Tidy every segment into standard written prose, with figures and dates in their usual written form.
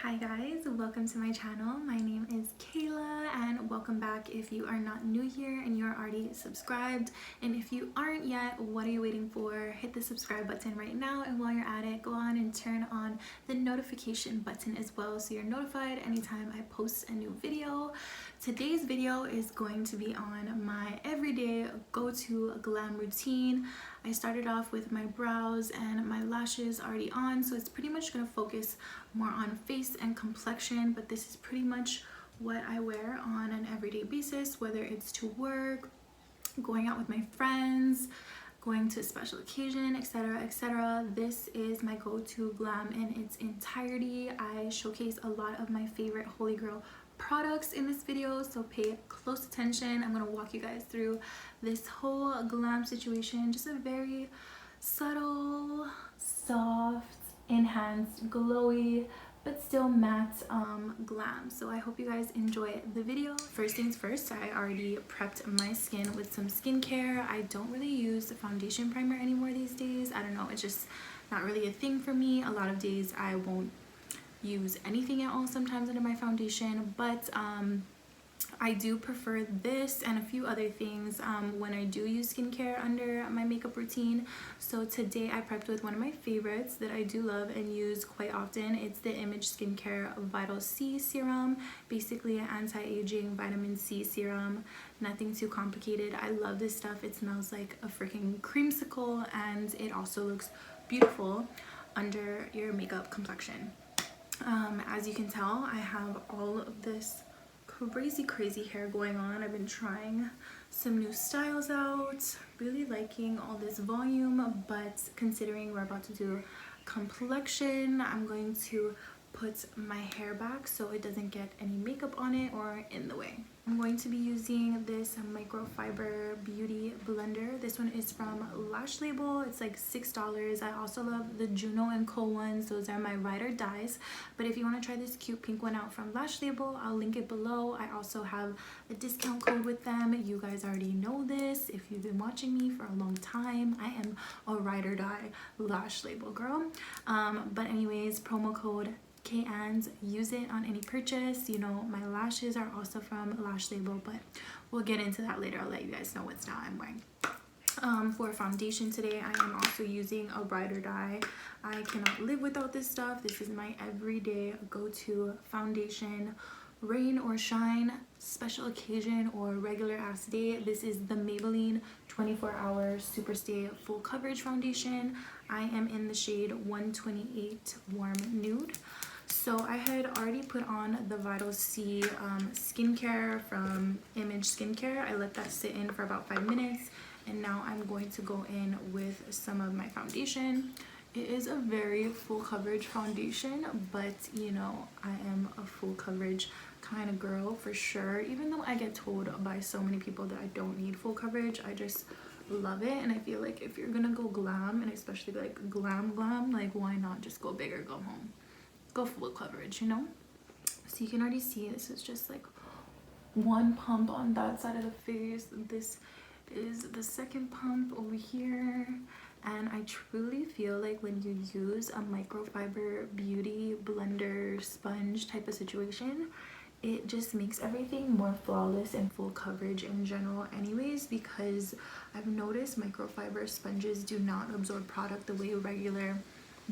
Hi guys, welcome to my channel. My name is Kayla and welcome back if you are not new here and you're already subscribed. And if you aren't yet, what are you waiting for? Hit the subscribe button right now, and while you're at it, go on and turn on the notification button as well so you're notified anytime I post a new video. Today's video is going to be on my everyday go-to glam routine. I started off with my brows and my lashes already on, so it's pretty much going to focus more on face and complexion, but this is pretty much what I wear on an everyday basis, whether it's to work, going out with my friends, going to a special occasion, etc, etc. This is my go-to glam in its entirety. I showcase a lot of my favorite holy grail products in this video, so pay close attention. I'm going to walk you guys through this whole glam situation, just a very subtle, soft, enhanced, glowy, but still matte glam. So I hope you guys enjoy the video. First things first, I already prepped my skin with some skincare. I don't really use foundation primer anymore these days. I don't know, it's just not really a thing for me. A lot of days I won't use anything at all sometimes under my foundation, but I do prefer this and a few other things when I do use skincare under my makeup routine. So today I prepped with one of my favorites that I do love and use quite often. It's the Image Skincare Vital C Serum, basically an anti-aging vitamin C serum. Nothing too complicated. I love this stuff. It smells like a freaking creamsicle and it also looks beautiful under your makeup complexion. As you can tell, I have all of this crazy hair going on. I've been trying some new styles out, really liking all this volume, but considering we're about to do complexion, I'm going to put my hair back so it doesn't get any makeup on it or in the way. I'm going to be using this microfiber beauty blender. This one is from Lash Label. It's like $6. I also love the Juno and Co ones. Those are my ride or dies. But if you want to try this cute pink one out from Lash Label, I'll link it below. I also have a discount code with them. You guys already know this. If you've been watching me for a long time, I am a ride or die Lash Label girl. But anyways, promo code KANS, use it on any purchase. You know, my lashes are also from Lash Label, but we'll get into that later. I'll let you guys know what style I'm wearing. For foundation today, I am also using a ride or die. I cannot live without this stuff. This is my everyday go-to foundation, rain or shine, special occasion or regular ass day. This is the Maybelline 24-hour Super Stay Full Coverage Foundation. I am in the shade 128 Warm Nude. So I had already put on the Vital C skincare from Image Skincare. I let that sit in for about 5 minutes, and now I'm going to go in with some of my foundation. It is a very full coverage foundation, but you know, I am a full coverage kind of girl for sure. Even though I get told by so many people that I don't need full coverage, I just love it. And I feel like if you're gonna go glam, and especially like glam, like why not just go big or go home? Go full coverage, you know? So you can already see this is just like one pump on that side of the face. This is the second pump over here. And I truly feel like when you use a microfiber beauty blender sponge type of situation, it just makes everything more flawless and full coverage in general anyways, because I've noticed microfiber sponges do not absorb product the way regular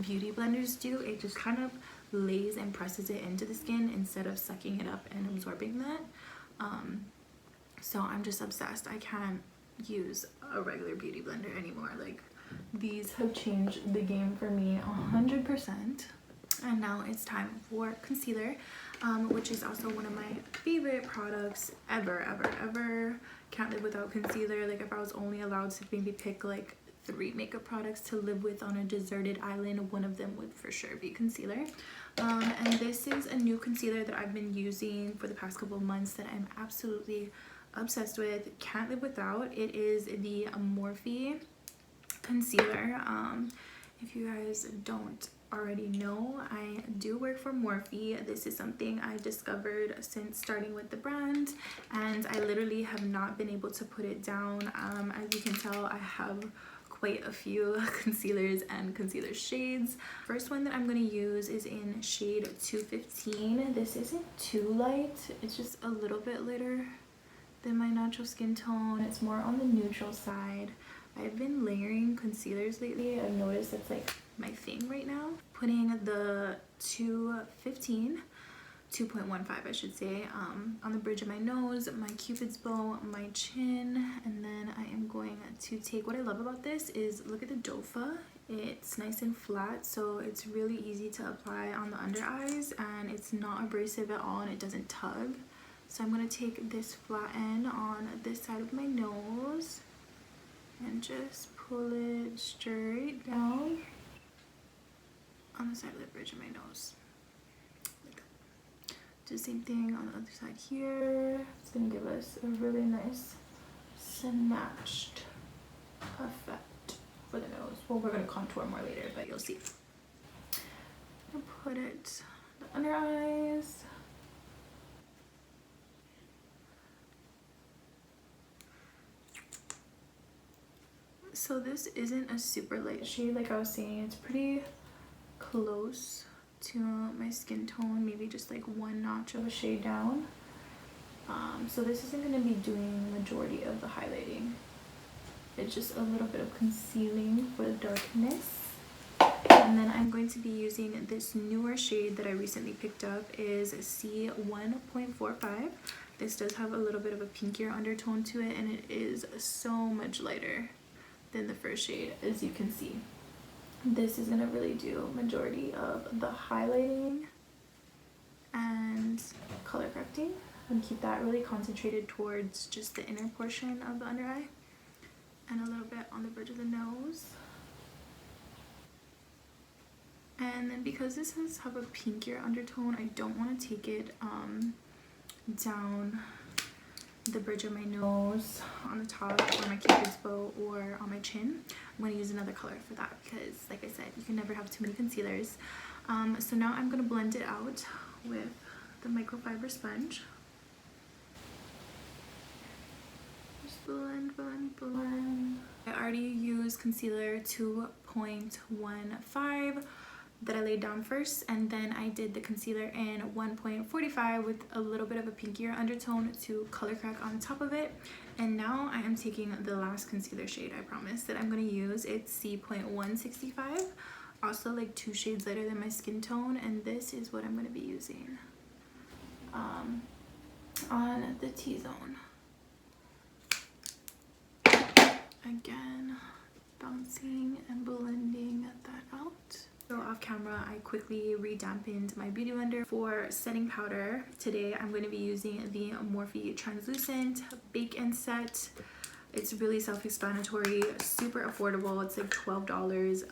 beauty blenders do. It just kind of lays and presses it into the skin instead of sucking it up and absorbing that. So I'm just obsessed. I can't use a regular beauty blender anymore. Like, these have changed the game for me 100%. And now it's time for concealer, which is also one of my favorite products ever. Can't live without concealer. Like, if I was only allowed to maybe pick like 3 makeup products to live with on a deserted island, one of them would for sure be concealer. And this is a new concealer that I've been using for the past couple of months that I'm absolutely obsessed with, can't live without. It is the Morphe Concealer. If you guys don't already know, I do work for Morphe. This is something I discovered since starting with the brand, and I literally have not been able to put it down. As you can tell, I have quite a few concealers and concealer shades. First one that I'm going to use is in shade 215. This isn't too light, it's just a little bit lighter than my natural skin tone. It's more on the neutral side. I've been layering concealers lately. I've noticed that's like my thing right now. Putting the 215, 2.15 I should say, on the bridge of my nose, my cupid's bow, my chin, and then I am going to take, what I love about this is, look at the dofa. It's nice and flat, so it's really easy to apply on the under eyes, and it's not abrasive at all, and it doesn't tug. So I'm going to take this flat end on this side of my nose and just pull it straight down on the side of the bridge of my nose. Like that. Do the same thing on the other side here. It's going to give us a really nice snatched effect for the nose. Well, we're going to contour more later, but you'll see. I'll put it on the under eyes. So this isn't a super light shade, like I was saying. It's pretty close to my skin tone, maybe just like one notch of a shade down. So this isn't going to be doing the majority of the highlighting. It's just a little bit of concealing for the darkness. And then I'm going to be using this newer shade that I recently picked up, is C1.45. This does have a little bit of a pinkier undertone to it, and it is so much lighter than the first shade, as you can see. This is going to really do majority of the highlighting and color correcting, and keep that really concentrated towards just the inner portion of the under eye and a little bit on the bridge of the nose. And then because this has a pinkier undertone, I don't want to take it down the bridge of my nose, on the top, or my cupid's bow, or on my chin. I'm going to use another color for that because, like I said, you can never have too many concealers. So now I'm going to blend it out with the microfiber sponge. Just blend, blend, blend. I already used concealer 2.15 that I laid down first, and then I did the concealer in 1.45 with a little bit of a pinkier undertone to color correct on top of it. And now I am taking the last concealer shade I promised that I'm going to use. It's C.165, also like 2 shades lighter than my skin tone, and this is what I'm going to be using on the T-zone. Again, bouncing and blending that out. So off camera, I quickly redampened my beauty blender for setting powder. Today I'm going to be using the Morphe Translucent Bake and Set. It's really self-explanatory, super affordable. It's like $12.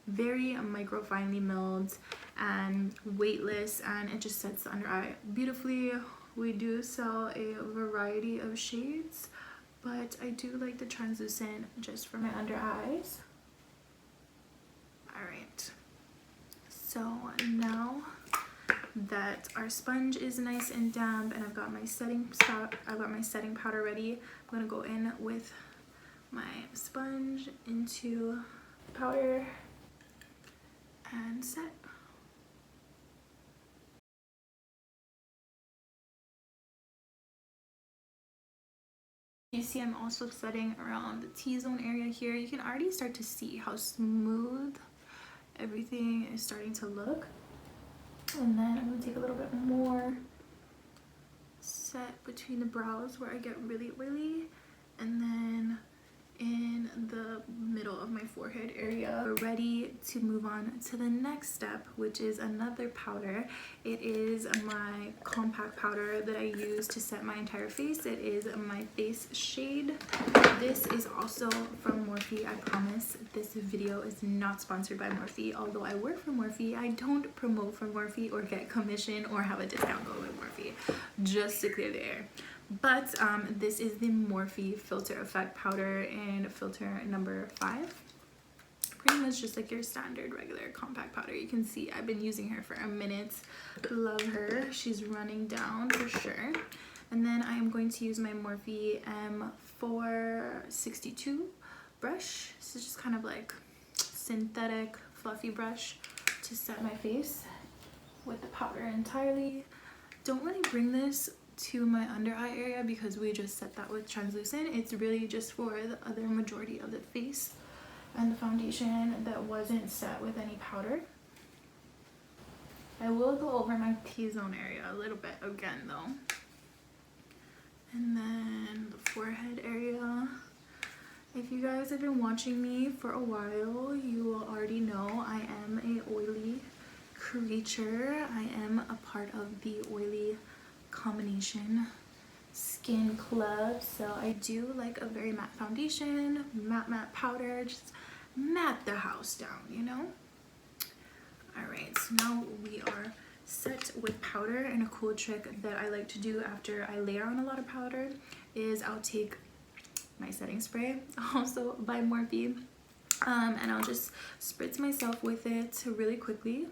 Very micro finely milled and weightless, and it just sets the under eye beautifully. We do sell a variety of shades, but I do like the translucent just for my under eyes. All right. So now that our sponge is nice and damp and I've got my setting powder ready, I'm gonna go in with my sponge into powder and set. You see I'm also setting around the T-zone area here. You can already start to see how smooth everything is starting to look. And then I'm going to take a little bit more, set between the brows where I get really oily, and then in the middle of my forehead area. We're ready to move on to the next step, which is another powder. It is my compact powder that I use to set my entire face. It is my face shade. This is also from Morphe. I promise this video is not sponsored by Morphe. Although I work for Morphe, I don't promote for Morphe or get commission or have a discount code with Morphe, just to clear the air. But this is the Morphe Filter Effect powder in filter number 5. Pretty much just like your standard regular compact powder. You can see I've been using her for a minute. Love her. She's running down for sure. And then I am going to use my Morphe M462 brush. This is just kind of like synthetic fluffy brush to set my face with the powder entirely. Don't really bring this to my under eye area because we just set that with translucent. It's really just for the other majority of the face and the foundation that wasn't set with any powder. I will go over my T-zone area a little bit again though. And then the forehead area. If you guys have been watching me for a while, you will already know I am an oily creature. I am a part of the oily combination skin club. So I do like a very matte foundation, matte powder, just matte the house down, you know? All right, so now we are set with powder, and a cool trick that I like to do after I layer on a lot of powder is I'll take my setting spray, also by Morphe, and I'll just spritz myself with it really quickly.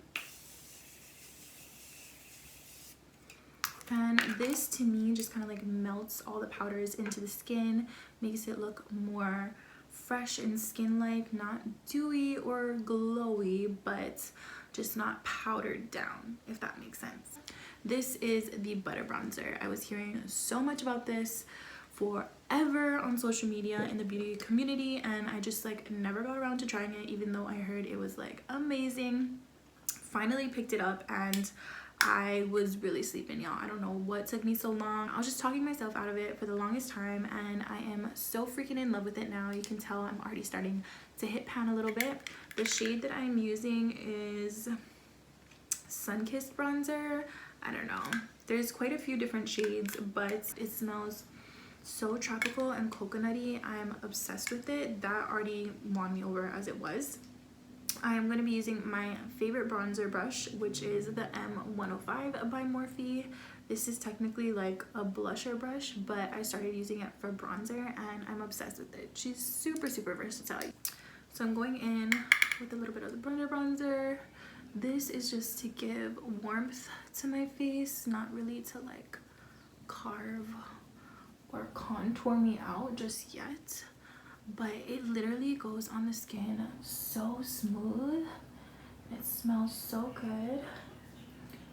And this to me just kind of like melts all the powders into the skin, makes it look more fresh and skin-like, not dewy or glowy, but just not powdered down, if that makes sense. This is the butter bronzer. I was hearing so much about this forever on social media in the beauty community, and I just like never got around to trying it, even though I heard it was like amazing. Finally picked it up and I was really sleeping, y'all. I don't know what took me so long. I was just talking myself out of it for the longest time, and I am so freaking in love with it now. You can tell I'm already starting to hit pan a little bit. The shade that I'm using is Sun-Kissed Bronzer. I don't know. There's quite a few different shades, but it smells so tropical and coconutty. I'm obsessed with it. That already won me over as it was. I am going to be using my favorite bronzer brush, which is the M105 by Morphe. This is technically like a blusher brush, but I started using it for bronzer and I'm obsessed with it. She's super versatile. So I'm going in with a little bit of the bronzer. This is just to give warmth to my face, not really to like carve or contour me out just yet. But it literally goes on the skin so smooth. It smells so good.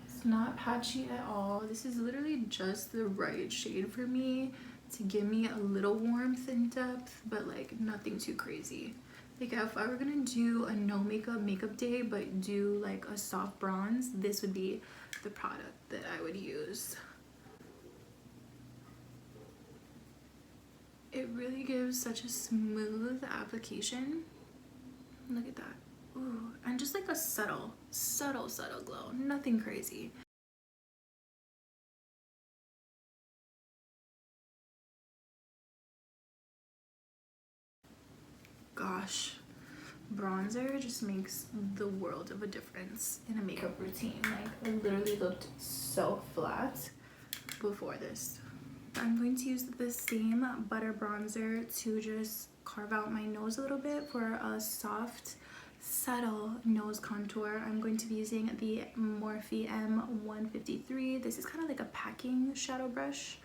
It's not patchy at all. This is literally just the right shade for me to give me a little warmth and depth, but like nothing too crazy. Like if I were gonna do a no makeup day but do like a soft bronze, this would be the product that I would use. It really gives such a smooth application. Look at that. Ooh, and just like a subtle glow. Nothing crazy. Gosh, bronzer just makes the world of a difference in a makeup routine. Like I literally looked so flat before this. I'm going to use the same butter bronzer to just carve out my nose a little bit for a soft, subtle nose contour. I'm going to be using the Morphe M153. This is kind of like a packing shadow brush,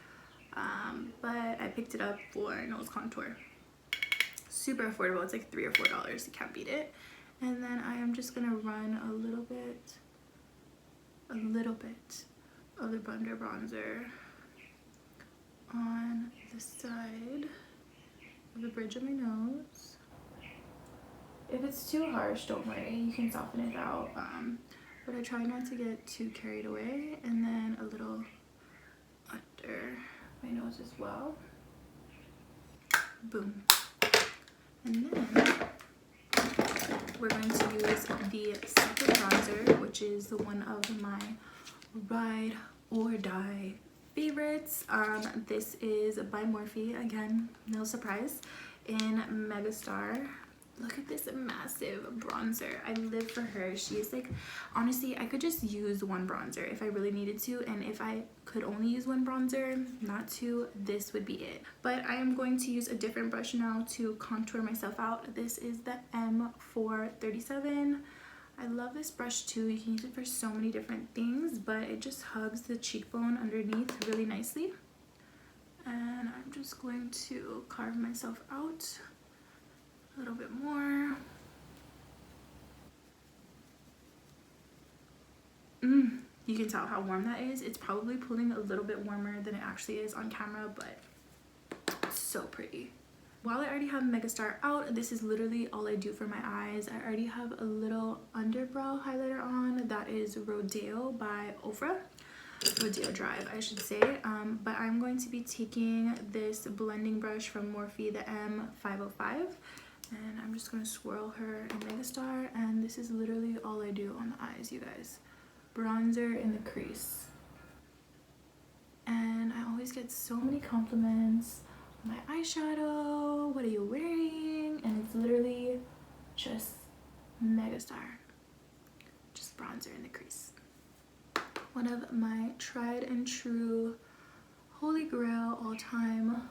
but I picked it up for nose contour. Super affordable. It's like $3 or $4. You can't beat it. And then I am just gonna run a little bit of the butter bronzer on the side of the bridge of my nose. If it's too harsh, don't worry, you can soften it out, but I try not to get too carried away. And then a little under my nose as well. Boom. And then we're going to use the second bronzer, which is the one of my ride or die favorites. This is by Morphe, again, no surprise, in Megastar. Look at this massive bronzer. I live for her. She is like, honestly, I could just use one bronzer if I really needed to, and if I could only use one bronzer, not two, this would be it. But I am going to use a different brush now to contour myself out. This is the M437. I love this brush too. You can use it for so many different things, but it just hugs the cheekbone underneath really nicely. And I'm just going to carve myself out A little bit more. You can tell how warm that is. It's probably pulling a little bit warmer than it actually is on camera, but so pretty. While I already have Megastar out, this is literally all I do for my eyes. I already have a little underbrow highlighter on. That is Rodeo by Ofra. Rodeo Drive, I should say. But I'm going to be taking this blending brush from Morphe, the M505. And I'm just going to swirl her in Megastar. And this is literally all I do on the eyes, you guys. Bronzer in the crease. And I always get so many compliments. My eyeshadow, what are you wearing? And it's literally just Megastar. Just bronzer in the crease. One of my tried and true holy grail all-time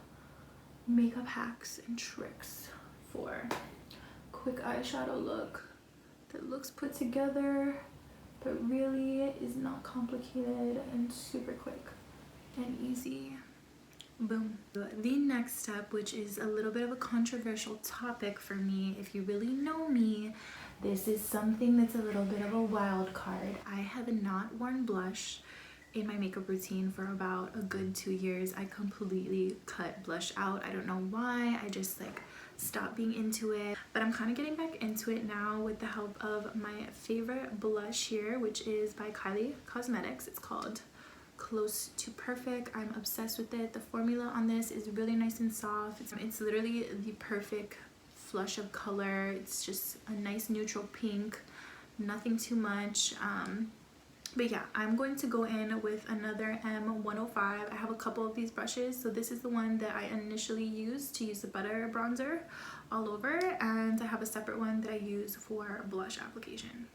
makeup hacks and tricks for quick eyeshadow look that looks put together but really is not complicated and super quick and easy. Boom. The next step, which is a little bit of a controversial topic for me, if you really know me, this is something that's a little bit of a wild card. I have not worn blush in my makeup routine for about a good 2 years. I completely cut blush out. I don't know why. I just like stopped being into it. But I'm kind of getting back into it now with the help of my favorite blush here, which is by Kayla Cosmetics. It's called Close to Perfect. I'm obsessed with it. The formula on this is really nice and soft. It's literally the perfect flush of color. It's just a nice neutral pink, nothing too much. But yeah, I'm going to go in with another M105. I have a couple of these brushes, so this is the one that I initially used to use the butter bronzer all over, and I have a separate one that I use for blush application.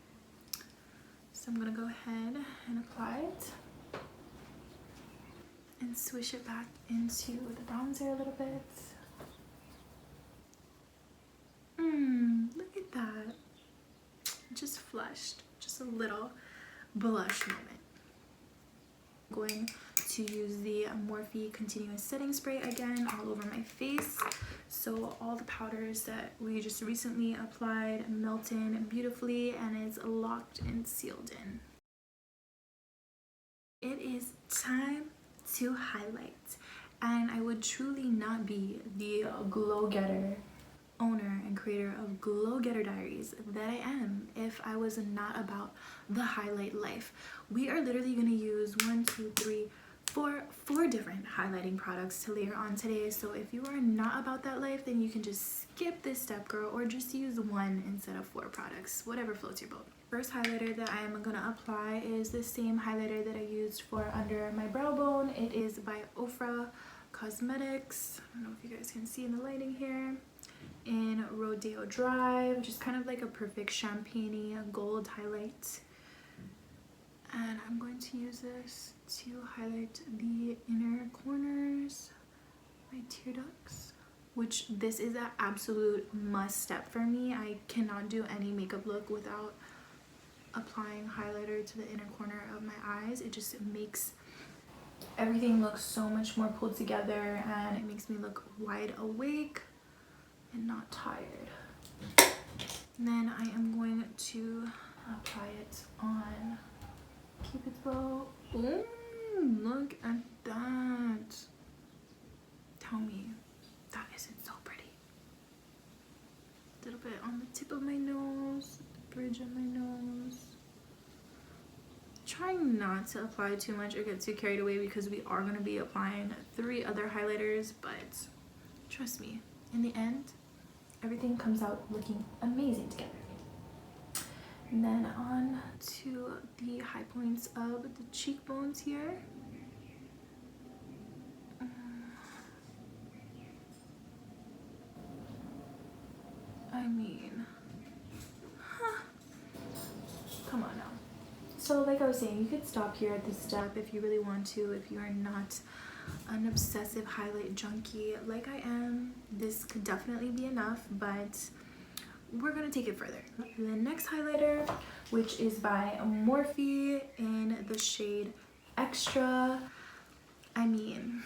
So I'm gonna go ahead and apply it and swish it back into the bronzer a little bit. Look at that. Just flushed. Just a little blush moment. I'm going to use the Morphe Continuous Setting Spray again all over my face, so all the powders that we just recently applied melt in beautifully and it's locked and sealed in. It is time to highlight, and I would truly not be the glow getter owner and creator of Glow Getter Diaries that I am if I was not about the highlight life. We are literally going to use 4 different highlighting products to layer on today, so if you are not about that life, then you can just skip this step, girl, or just use 1 instead of 4 products, whatever floats your boat. First highlighter that I am going to apply is the same highlighter that I used for under my brow bone. It is by Ofra Cosmetics. I don't know if you guys can see in the lighting here. In Rodeo Drive, just kind of like a perfect champagne gold highlight. And I'm going to use this to highlight the inner corners, my tear ducts, which this is an absolute must step for me. I cannot do any makeup look without applying highlighter to the inner corner of my eyes. It just makes everything look so much more pulled together, and it makes me look wide awake and not tired. And then I am going to apply it on Cupid's bow. Look at that. Tell me that isn't so pretty. A little bit on the tip of my nose, the bridge of my nose. Trying not to apply too much or get too carried away because we are going to be applying 3 other highlighters, but trust me, in the end, everything comes out looking amazing together. And then on to the high points of the cheekbones here. I mean, come on now. So like I was saying, you could stop here at this step if you really want to, if you are not an obsessive highlight junkie like I am. This could definitely be enough, but we're gonna take it further. The next highlighter, which is by Morphe in the shade Extra. I mean,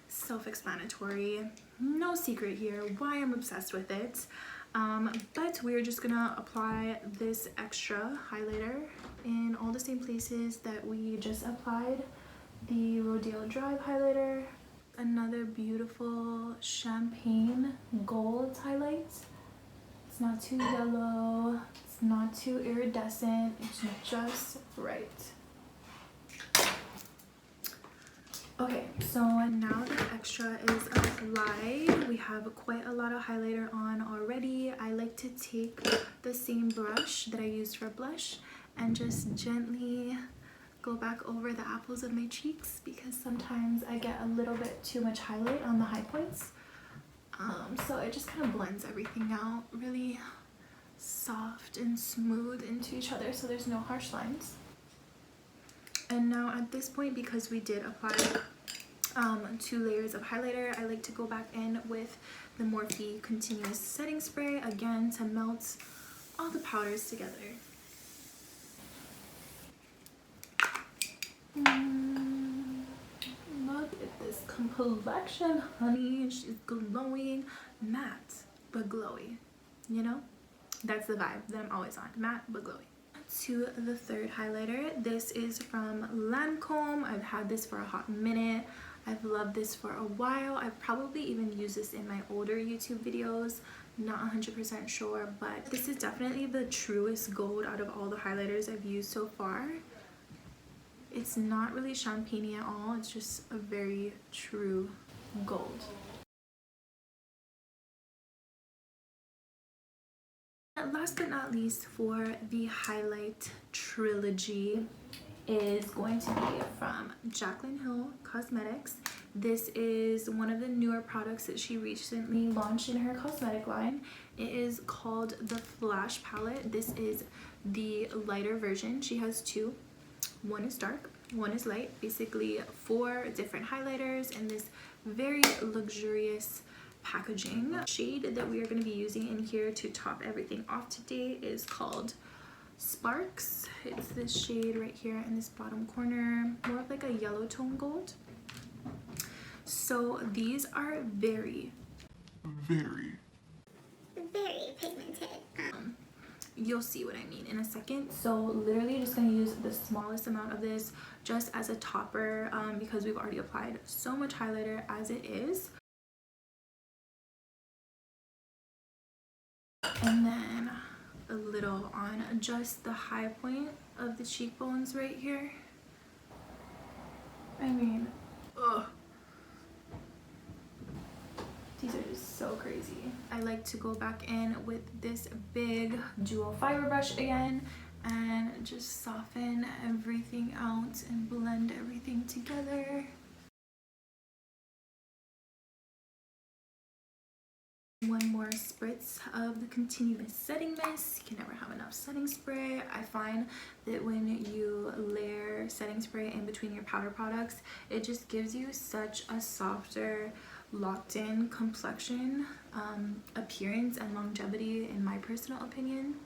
self-explanatory, no secret here why I'm obsessed with it. But we're just gonna apply this extra highlighter in all the same places that we just applied the Rodeo Drive highlighter. Another beautiful champagne gold highlight. It's not too yellow, it's not too iridescent, it's just right. Okay, so now the extra is applied. We have quite a lot of highlighter on already. I like to take the same brush that I used for blush and just gently go back over the apples of my cheeks because sometimes I get a little bit too much highlight on the high points. So it just kind of blends everything out really soft and smooth into each other so there's no harsh lines. And now at this point, because we did apply 2 layers of highlighter, I like to go back in with the Morphe Continuous Setting Spray again to melt all the powders together. Look at this complexion, honey. She's glowing, matte but glowy. You know, that's the vibe that I'm always on, matte but glowy. To the third highlighter, this is from Lancome. I've had this for a hot minute. I've loved this for a while. I've probably even used this in my older YouTube videos, not 100% sure, but this is definitely the truest gold out of all the highlighters I've used so far. It's not really champagne at all, it's just a very true gold. Last but not least, for the highlight trilogy is going to be from Jaclyn Hill Cosmetics. This is one of the newer products that she recently launched in her cosmetic line. It is called the Flash Palette. This is the lighter version. She has 2. One is dark, one is light. Basically 4 different highlighters in this very luxurious packaging. The shade that we are going to be using in here to top everything off today is called Sparks. It's this shade right here in this bottom corner, more of like a yellow tone gold. So these are very pigmented. You'll see what I mean in a second. So literally just going to use the smallest amount of this just as a topper because we've already applied so much highlighter as it is. And then a little on just the high point of the cheekbones right here. I mean, ugh. These are just so crazy. I like to go back in with this big dual fiber brush again and just soften everything out and blend everything together. One more spritz of the Continuous Setting Mist. You can never have enough setting spray. I find that when you layer setting spray in between your powder products, it just gives you such a softer, locked-in complexion, appearance, and longevity, in my personal opinion.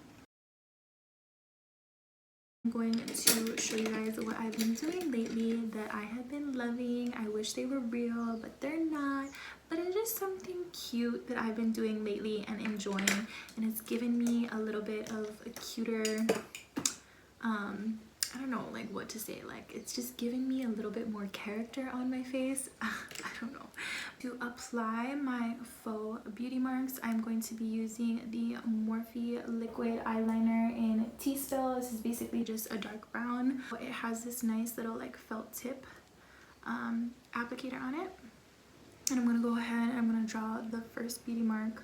I'm going to show you guys what I've been doing lately that I have been loving. I wish they were real, but they're not. But it's just something cute that I've been doing lately and enjoying, and it's given me a little bit of a cuter, I don't know like what to say, like it's just giving me a little bit more character on my face. I don't know. To apply my faux beauty marks, I'm going to be using the Morphe liquid eyeliner in T-Still. This is basically just a dark brown. It has this nice little like felt tip applicator on it. And I'm going to go ahead and I'm going to draw the first beauty mark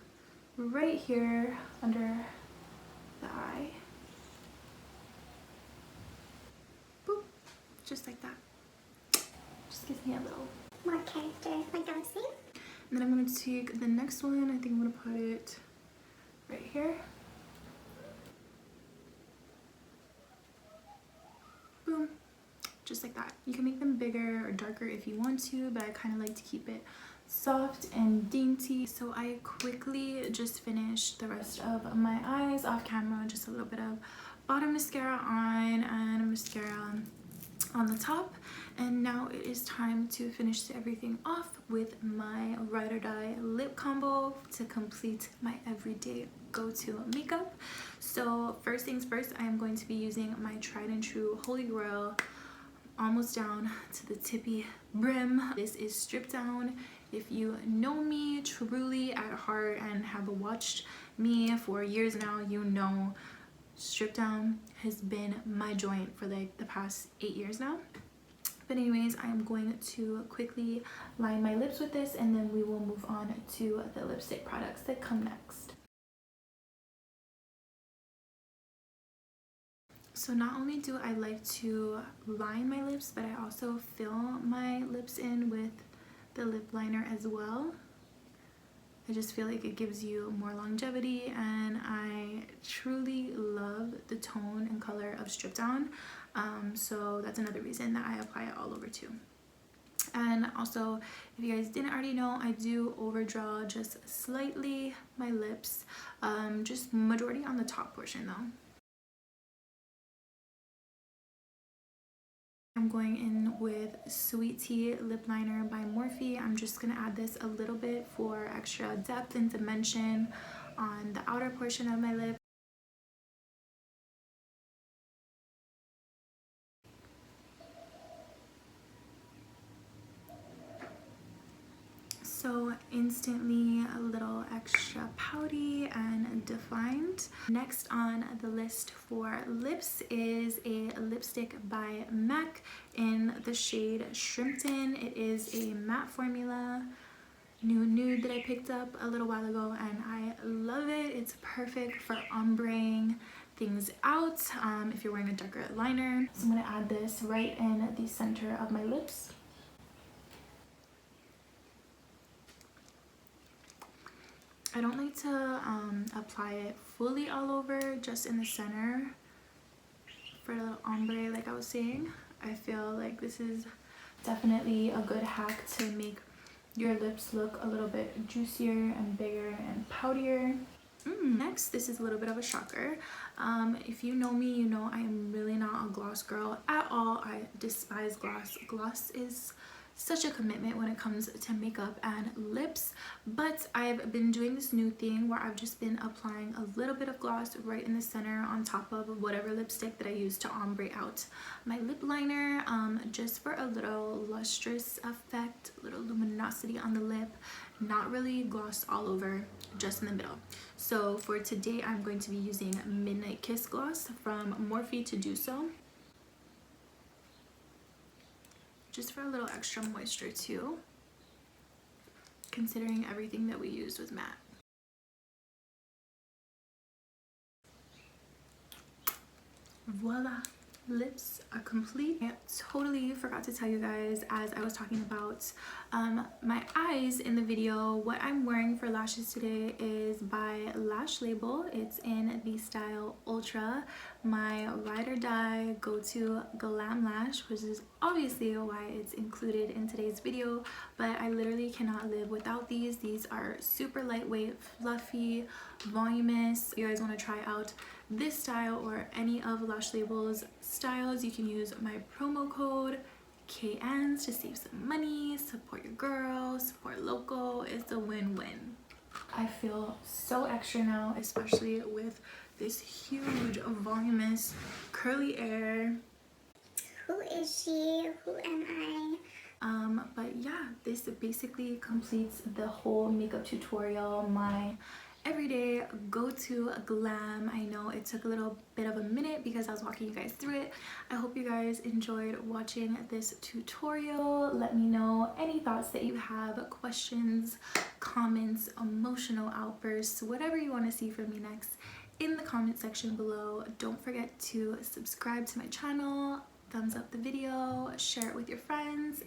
right here under the eye. Boop. Just like that. Just gives me a little more character, like I was saying. And then I'm going to take the next one. I think I'm going to put it right here. Boom. Just like that. You can make them bigger or darker if you want to, but I kind of like to keep it soft and dainty. So I quickly just finished the rest of my eyes off camera. Just a little bit of bottom mascara on and mascara on the top. And now it is time to finish everything off with my Ride or Die lip combo to complete my everyday go-to makeup. So first things first, I am going to be using my tried and true Holy Grail, almost down to the tippy brim. This is Strip Down. If you know me truly at heart and have watched me for years now, you know Strip Down has been my joint for like the past 8 years now. But anyways, I am going to quickly line my lips with this, and then we will move on to the lipstick products that come next. So not only do I like to line my lips, but I also fill my lips in with the lip liner as well. I just feel like it gives you more longevity, and I truly love the tone and color of Strip Down. So that's another reason that I apply it all over too. And also, if you guys didn't already know, I do overdraw just slightly my lips, just majority on the top portion though. I'm going in with Sweet Tea Lip Liner by Morphe. I'm just going to add this a little bit for extra depth and dimension on the outer portion of my lip. So instantly a little extra pouty and defined. Next on the list for lips is a lipstick by MAC in the shade Shrimpton. It is a matte formula, new nude, that I picked up a little while ago, and I love it. It's perfect for ombreing things out if you're wearing a darker liner. So I'm going to add this right in the center of my lips. I don't like to apply it fully all over, just in the center for a little ombre like I was saying. I feel like this is definitely a good hack to make your lips look a little bit juicier and bigger and poutier. Next, this is a little bit of a shocker. If you know me, you know I am really not a gloss girl at all. I despise gloss. Gloss is such a commitment when it comes to makeup and lips, but I've been doing this new thing where I've just been applying a little bit of gloss right in the center on top of whatever lipstick that I use to ombre out my lip liner, just for a little lustrous effect, a little luminosity on the lip, not really gloss all over, just in the middle. So for today, I'm going to be using Midnight Kiss gloss from Morphe to do so, just for a little extra moisture too, considering everything that we used was matte. Voila, lips are complete. I totally forgot to tell you guys, as I was talking about my eyes in the video, what I'm wearing for lashes today is by Lash Label. It's in the style Ultra, my ride or die go-to glam lash, which is obviously why it's included in today's video, but I literally cannot live without these. These are super lightweight, fluffy, voluminous. If you guys want to try out this style or any of Lash Label's styles, you can use my promo code KNs to save some money, support your girl, support local. It's a win-win. I feel so extra now, especially with this huge voluminous curly hair. Who is she? Who am I? But yeah, this basically completes the whole makeup tutorial, my everyday go-to glam. I know it took a little bit of a minute because I was walking you guys through it. I hope you guys enjoyed watching this tutorial. Let me know any thoughts that you have, questions, comments, emotional outbursts, whatever you want to see from me next in the comment section below. Don't forget to subscribe to my channel, thumbs up the video, share it with your friends,